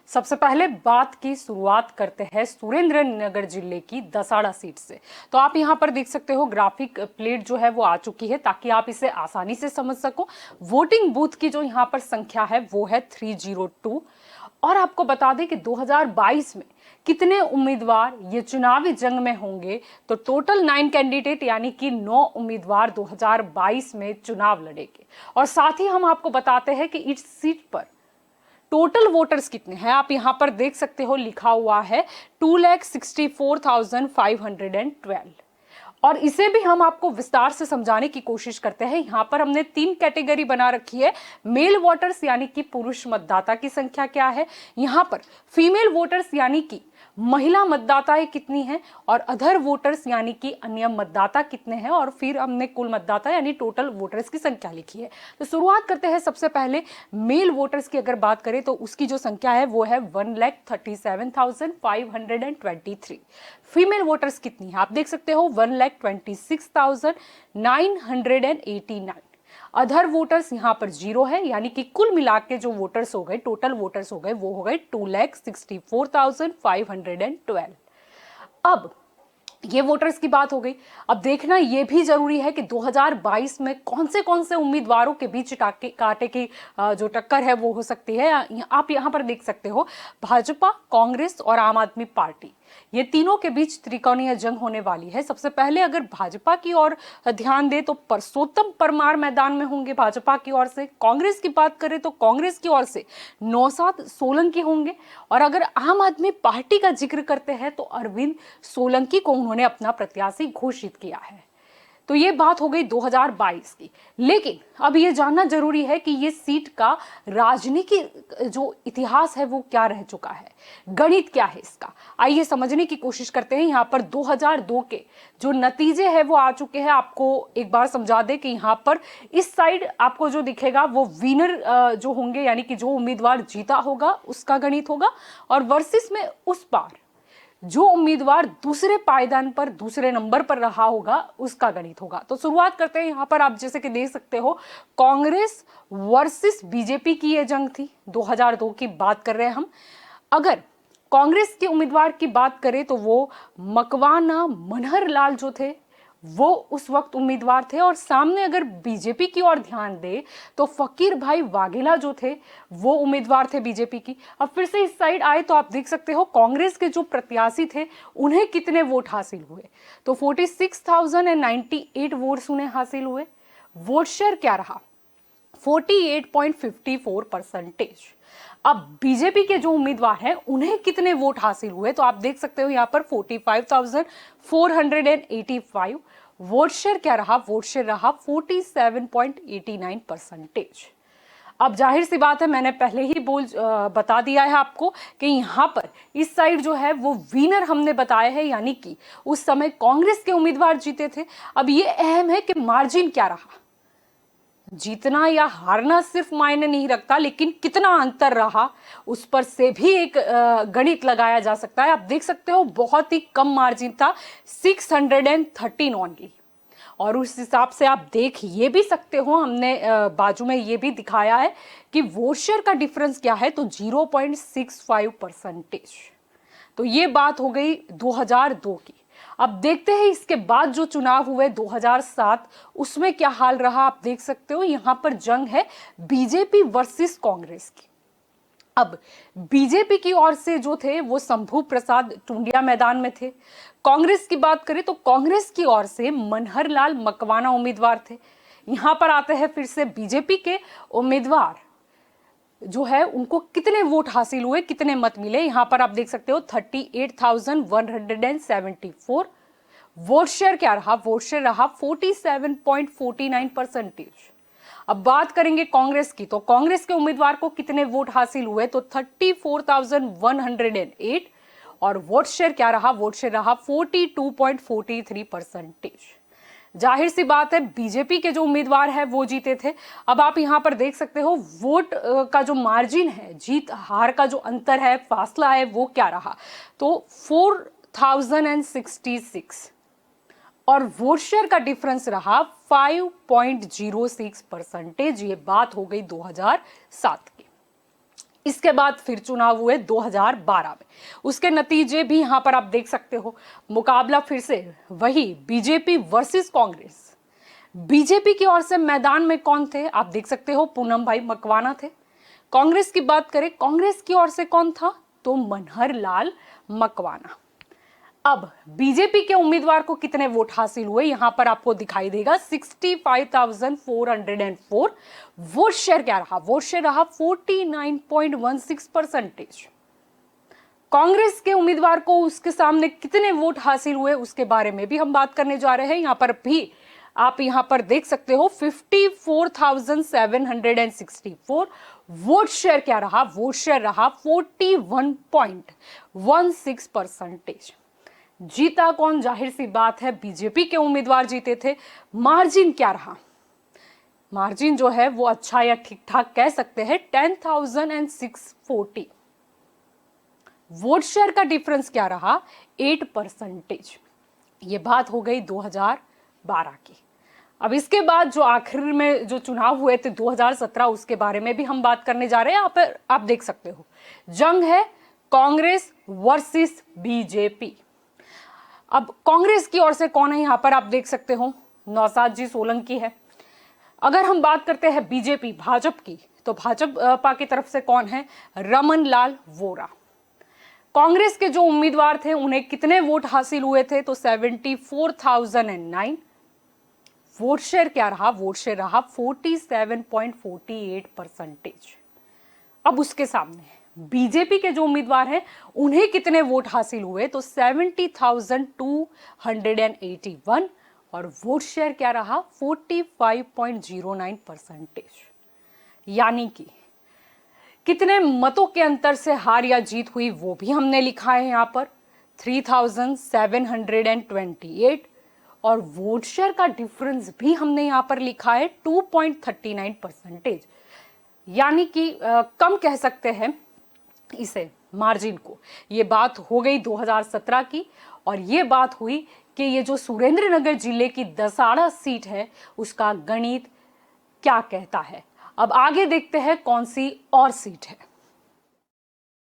सबसे पहले बात की शुरुआत करते हैं सुरेंद्रनगर जिले की दसाड़ा सीट से। तो आप यहाँ पर देख सकते हो ग्राफिक प्लेट जो है वो आ चुकी है ताकि आप इसे आसानी से समझ सको। वोटिंग बूथ की जो यहाँ पर संख्या है वो है 302। और आपको बता दें कि 2022 में कितने उम्मीदवार ये चुनावी जंग में होंगे, तो टोटल 9 कैंडिडेट यानी कि 9 उम्मीदवार 2022 में चुनाव लड़ेंगे। और साथ ही हम आपको बताते हैं कि इस सीट पर टोटल वोटर्स कितने हैं। आप यहां पर देख सकते हो लिखा हुआ है 2,64,512। और इसे भी हम आपको विस्तार से समझाने की कोशिश करते हैं। यहां पर हमने 3 कैटेगरी बना रखी है। मेल वोटर्स यानी कि पुरुष मतदाता की संख्या क्या है, यहां पर फीमेल वोटर्स यानी कि महिला मतदाताएं कितनी हैं, और अदर वोटर्स यानी कि अन्य मतदाता कितने हैं, और फिर हमने कुल मतदाता यानी टोटल वोटर्स की संख्या लिखी है। तो शुरुआत करते हैं सबसे पहले मेल वोटर्स की। अगर बात करें तो उसकी जो संख्या है वो है 1,37,523। फीमेल वोटर्स कितनी है आप देख सकते हो 1,26,989। अदर वोटर्स यहां पर 0 है, यानी कि कुल मिला के जो वोटर्स हो गए, टोटल वोटर्स हो गए, वो हो गए 2,64,512। अब ये वोटर्स की बात हो गई। अब देखना ये भी जरूरी है कि 2022 में कौन से उम्मीदवारों के बीच कांटे की जो टक्कर है वो हो सकती है। आप यहां पर देख सकते हो भाजपा, कांग्रेस और आम आदमी पार्टी, ये तीनों के बीच त्रिकोणीय जंग होने वाली है। सबसे पहले अगर भाजपा की ओर ध्यान दे तो परसोत्तम परमार मैदान में होंगे भाजपा की ओर से। कांग्रेस की बात करें तो कांग्रेस की ओर से नौशाद सोलंकी होंगे। और अगर आम आदमी पार्टी का जिक्र करते हैं तो अरविंद सोलंकी को उन्होंने अपना प्रत्याशी घोषित किया है। तो ये बात हो गई 2022 की। लेकिन अब ये जानना जरूरी है कि ये सीट का राजनीतिक जो इतिहास है वो क्या रह चुका है, गणित क्या है इसका, आइए समझने की कोशिश करते हैं। यहाँ पर 2002 के जो नतीजे हैं वो आ चुके हैं। आपको एक बार समझा दे कि यहाँ पर इस साइड आपको जो दिखेगा वो विनर जो होंगे, यानी कि जो उम्मीदवार जीता होगा उसका गणित होगा, और वर्सेस में उस पार जो उम्मीदवार दूसरे पायदान पर दूसरे नंबर पर रहा होगा उसका गणित होगा। तो शुरुआत करते हैं। यहां पर आप जैसे कि देख सकते हो कांग्रेस वर्सेस बीजेपी की यह जंग थी। 2002 की बात कर रहे हैं हम। अगर कांग्रेस के उम्मीदवार की बात करें तो वो मकवाना मनहर लाल जो थे वो उस वक्त उम्मीदवार थे, और सामने अगर बीजेपी की ओर ध्यान दे तो फकीर भाई वाघेला जो थे वो उम्मीदवार थे बीजेपी की। अब फिर से इस साइड आए तो आप देख सकते हो कांग्रेस के जो प्रत्याशी थे उन्हें कितने वोट हासिल हुए, तो 46,098 वोट्स उन्हें हासिल हुए। वोट शेयर क्या रहा 48.54%। अब बीजेपी के जो उम्मीदवार हैं उन्हें कितने वोट हासिल हुए, तो आप देख सकते हो यहाँ पर 45,485। वोट शेयर क्या रहा, वोट शेयर रहा 47.89%। अब जाहिर सी बात है, मैंने पहले ही बता दिया है आपको कि यहाँ पर इस साइड जो है वो विनर हमने बताया है, यानी कि उस समय कांग्रेस के उम्मीदवार जीते थे। अब ये अहम है कि मार्जिन क्या रहा, जीतना या हारना सिर्फ मायने नहीं रखता, लेकिन कितना अंतर रहा उस पर से भी एक गणित लगाया जा सकता है। आप देख सकते हो बहुत ही कम मार्जिन था, 613 ओनली। और उस हिसाब से आप देख ये भी सकते हो, हमने बाजू में ये भी दिखाया है कि वोट शेयर का डिफरेंस क्या है, तो 0.65%। तो ये बात हो गई 2002 की। अब देखते हैं इसके बाद जो चुनाव हुए 2007, उसमें क्या हाल रहा। आप देख सकते हो यहां पर जंग है बीजेपी वर्सेस कांग्रेस की। अब बीजेपी की ओर से जो थे वो शंभू प्रसाद टूंडिया मैदान में थे। कांग्रेस की बात करें तो कांग्रेस की ओर से मनहर लाल मकवाना उम्मीदवार थे। यहां पर आते हैं फिर से बीजेपी के उम्मीदवार जो है उनको कितने वोट हासिल हुए, कितने मत मिले। यहां पर आप देख सकते हो 38,174। वोट शेयर क्या रहा, वोट शेयर रहा 47.49%। अब बात करेंगे कांग्रेस की, तो कांग्रेस के उम्मीदवार को कितने वोट हासिल हुए, तो 34,108। और वोट शेयर क्या रहा, वोट शेयर रहा 42.43%। जाहिर सी बात है बीजेपी के जो उम्मीदवार है वो जीते थे। अब आप यहां पर देख सकते हो वोट का जो मार्जिन है, जीत हार का जो अंतर है, फासला है, वो क्या रहा, तो 4066। और वोट शेयर का डिफरेंस रहा 5.06%। ये बात हो गई 2007 की। इसके बाद फिर चुनाव हुए 2012 में, उसके नतीजे भी यहां पर आप देख सकते हो। मुकाबला फिर से वही बीजेपी वर्सेस कांग्रेस। बीजेपी की ओर से मैदान में कौन थे आप देख सकते हो, पूनम भाई मकवाना थे। कांग्रेस की बात करें, कांग्रेस की ओर से कौन था, तो मनहर लाल मकवाना। अब बीजेपी के उम्मीदवार को कितने वोट हासिल हुए यहां पर आपको दिखाई देगा, 65,404। वोट शेयर क्या रहा, वोट शेयर रहा 49.16%। कांग्रेस के उम्मीदवार को उसके सामने कितने वोट हासिल हुए उसके बारे में भी हम बात करने जा रहे हैं। यहां पर भी आप यहां पर देख सकते हो 54,764। वोट शेयर क्या रहा, वोट शेयर रहा 41.16%। जीता कौन, जाहिर सी बात है बीजेपी के उम्मीदवार जीते थे। मार्जिन क्या रहा, मार्जिन जो है वो अच्छा या ठीक ठाक कह सकते हैं 10,640। वोट शेयर का डिफरेंस क्या रहा, 8%। ये बात हो गई 2012 की। अब इसके बाद जो आखिर में जो चुनाव हुए थे 2017, उसके बारे में भी हम बात करने जा रहे हैं। यहाँ पर आप देख सकते हो जंग है कांग्रेस वर्सेस बीजेपी। अब कांग्रेस की ओर से कौन है यहां पर आप देख सकते हो, नौशाद जी सोलंकी है। अगर हम बात करते हैं बीजेपी भाजपा की, तो भाजपा की तरफ से कौन है, रमन लाल वोरा। कांग्रेस के जो उम्मीदवार थे उन्हें कितने वोट हासिल हुए थे, तो 74,009। वोट शेयर क्या रहा, वोट शेयर रहा 47.48%। अब उसके सामने बीजेपी के जो उम्मीदवार हैं उन्हें कितने वोट हासिल हुए, तो 70,281। और वोट शेयर क्या रहा, 45.09%। यानी कि कितने मतों के अंतर से हार या जीत हुई वो भी हमने लिखा है यहां पर, 3,728। और वोट शेयर का डिफरेंस भी हमने यहां पर लिखा है 2.39%। यानी कि कम कह सकते हैं इसे मार्जिन को। ये बात हो गई 2017 की। और ये बात हुई कि ये जो सुरेंद्रनगर जिले की दसाड़ा सीट है उसका गणित क्या कहता है। अब आगे देखते हैं कौन सी और सीट है।